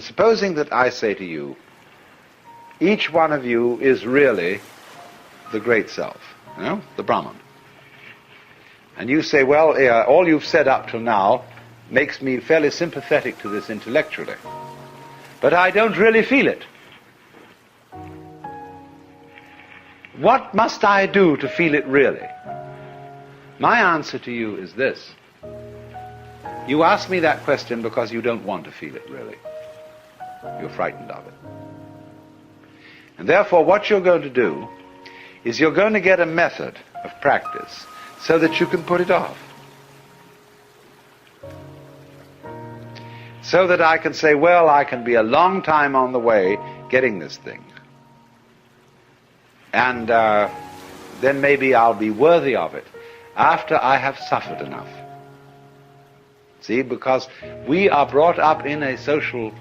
supposing that I say to you, each one of you is really the great self, the Brahman. And you say, well, all you've said up till now makes me fairly sympathetic to this intellectually, but I don't really feel it. What must I do to feel it really? My answer to you is this. You ask me that question because you don't want to feel it really. You're frightened of it. And therefore what you're going to do is you're going to get a method of practice so that you can put it off. So that I can say, well, I can be a long time on the way getting this thing. And then maybe I'll be worthy of it after I have suffered enough. See, because we are brought up in a social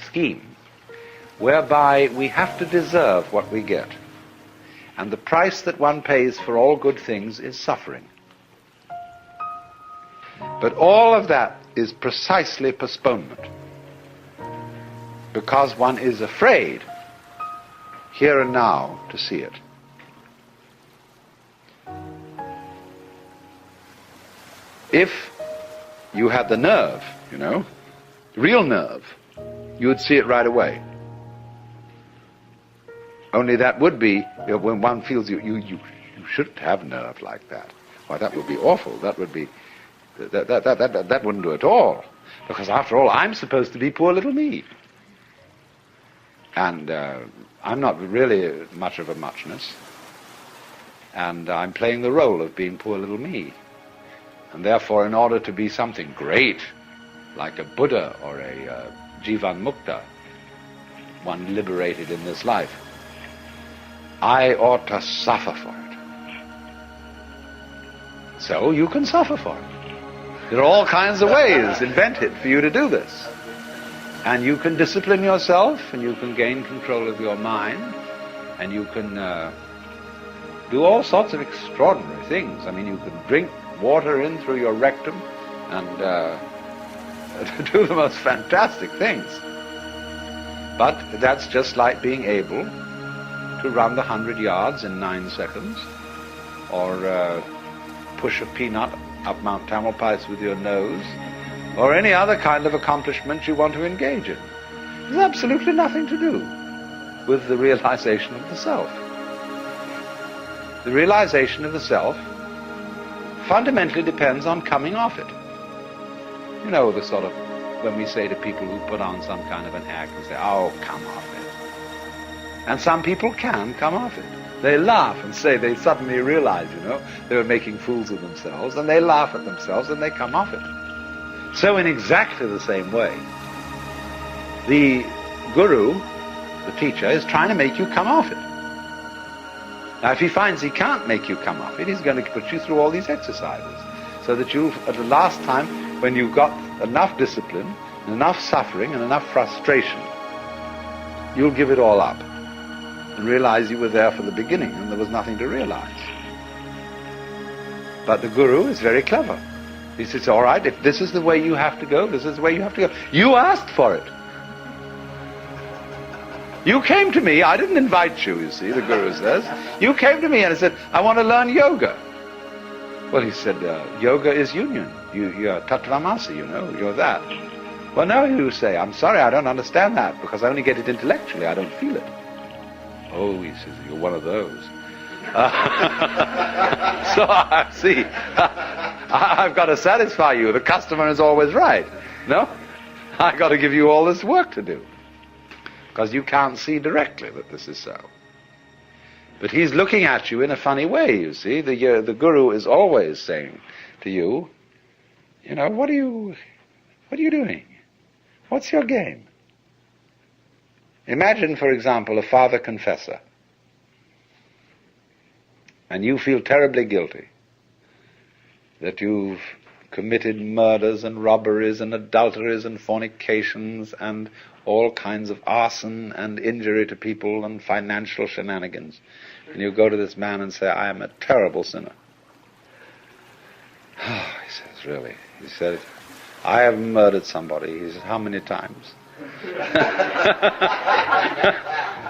scheme whereby we have to deserve what we get. And the price that one pays for all good things is suffering. But all of that is precisely postponement, because one is afraid here and now to see it. If you had the nerve, real nerve, you would see it right away. Only that would be, when one feels you shouldn't have nerve like that. Why, that would be awful. That would be, that wouldn't do at all. Because after all, I'm supposed to be poor little me. And I'm not really much of a muchness. And I'm playing the role of being poor little me. And therefore, in order to be something great, like a Buddha or a Jivan Mukta, one liberated in this life, I ought to suffer for it. So you can suffer for it. There are all kinds of ways invented for you to do this. And you can discipline yourself, and you can gain control of your mind, and you can do all sorts of extraordinary things. I mean, you can drink water in through your rectum and do the most fantastic things. But that's just like being able to run the 100 yards in 9 seconds, or push a peanut up Mount Tamalpais with your nose, or any other kind of accomplishment you want to engage in. There's absolutely nothing to do with the realization of the self. The realization of the self fundamentally depends on coming off it. The sort of, when we say to people who put on some kind of an act, we say, oh, come off it. And some people can come off it. They laugh and say, they suddenly realize, they were making fools of themselves, and they laugh at themselves and they come off it. So in exactly the same way, the guru, the teacher, is trying to make you come off it. Now if he finds he can't make you come off it, he's going to put you through all these exercises, so that you, at the last time, when you've got enough discipline, enough suffering, and enough frustration, you'll give it all up and realize you were there for the beginning and there was nothing to realize. But the guru is very clever. He says, all right, if this is the way you have to go, this is the way you have to go. You asked for it. You came to me, I didn't invite you, you see, the guru says. You came to me and said, I want to learn yoga. Well, he said, yoga is union. You're tattvamasi, you're that. Well, no, you say, I'm sorry, I don't understand that, because I only get it intellectually, I don't feel it. Oh, he says, you're one of those. So, see, I've got to satisfy you. The customer is always right. No? I've got to give you all this work to do, because you can't see directly that this is so. But he's looking at you in a funny way, you see. The guru is always saying to you, what are you doing? What's your game? Imagine, for example, a father confessor, and you feel terribly guilty that you've committed murders and robberies and adulteries and fornications and all kinds of arson and injury to people and financial shenanigans. And you go to this man and say, I am a terrible sinner. Oh, he says, really? He said, I have murdered somebody. He said, how many times?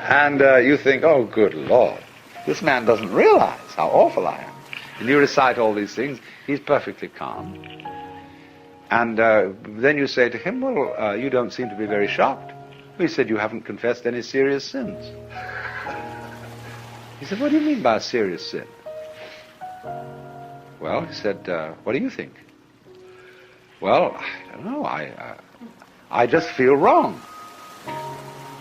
And you think, oh, good Lord, this man doesn't realize how awful I am. And you recite all these things, he's perfectly calm. And then you say to him, well, you don't seem to be very shocked. He said, you haven't confessed any serious sins. He said, what do you mean by a serious sin? Well, he said, what do you think? Well, I don't know, I just feel wrong.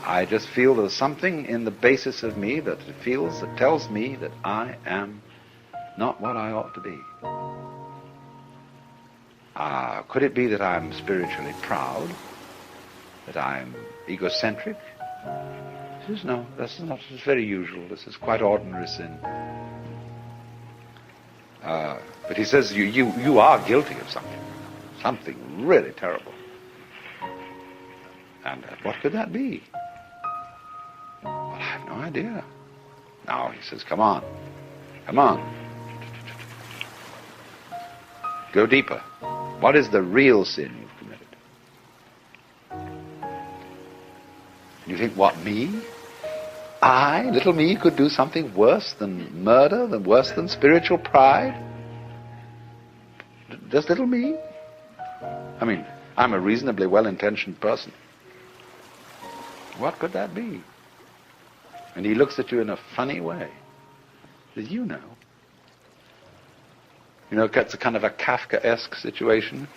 I just feel there's something in the basis of me that tells me that I am not what I ought to be. Could it be that I'm spiritually proud? That I'm egocentric? He says, no, this is very usual. This is quite ordinary sin. But he says, you are guilty of something really terrible. And what could that be? Well, I have no idea. Now he says, come on. Go deeper. What is the real sin you've committed? You think, what, me? I, little me, could do something worse than murder, worse than spiritual pride? Just little me? I mean, I'm a reasonably well-intentioned person. What could that be? And he looks at you in a funny way. He says, you know. You know, it's a kind of a Kafkaesque situation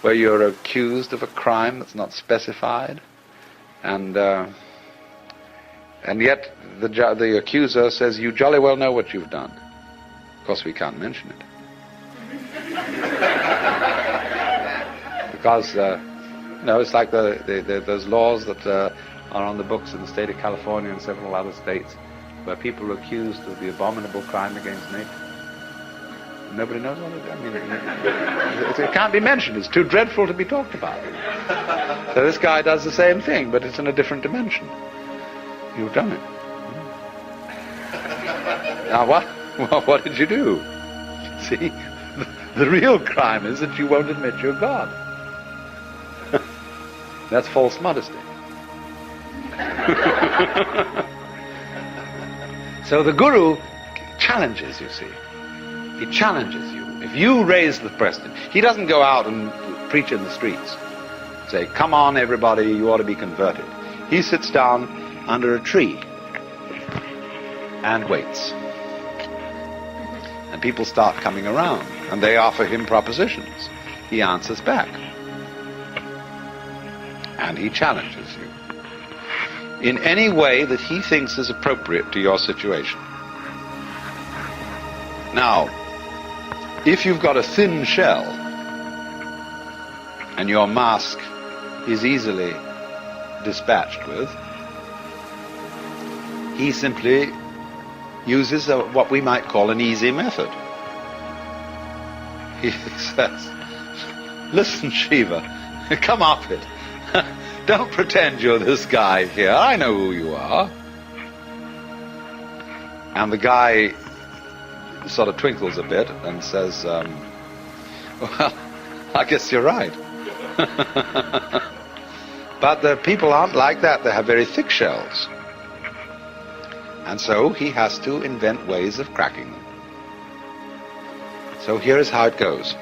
where you're accused of a crime that's not specified, and yet the accuser says, you jolly well know what you've done. Of course, we can't mention it. Because, it's like those laws that are on the books in the state of California and several other states where people are accused of the abominable crime against nature. Nobody knows what it is. I mean, it can't be mentioned. It's too dreadful to be talked about. So this guy does the same thing, but it's in a different dimension. You've done it. Now what did you do? See, the real crime is that you won't admit you're God. That's false modesty. So the Guru challenges, you see. He challenges you. If you raise the question, he doesn't go out and preach in the streets. Say, come on everybody, you ought to be converted. He sits down under a tree and waits. And people start coming around, and they offer him propositions. He answers back. And he challenges you in any way that he thinks is appropriate to your situation. Now, if you've got a thin shell and your mask is easily dispatched with, he simply uses what we might call an easy method. He says, listen, Shiva, come off it. Don't pretend you're this guy here. I know who you are. And the guy sort of twinkles a bit and says, well, I guess you're right. But the people aren't like that. They have very thick shells. And so he has to invent ways of cracking them. So here is how it goes.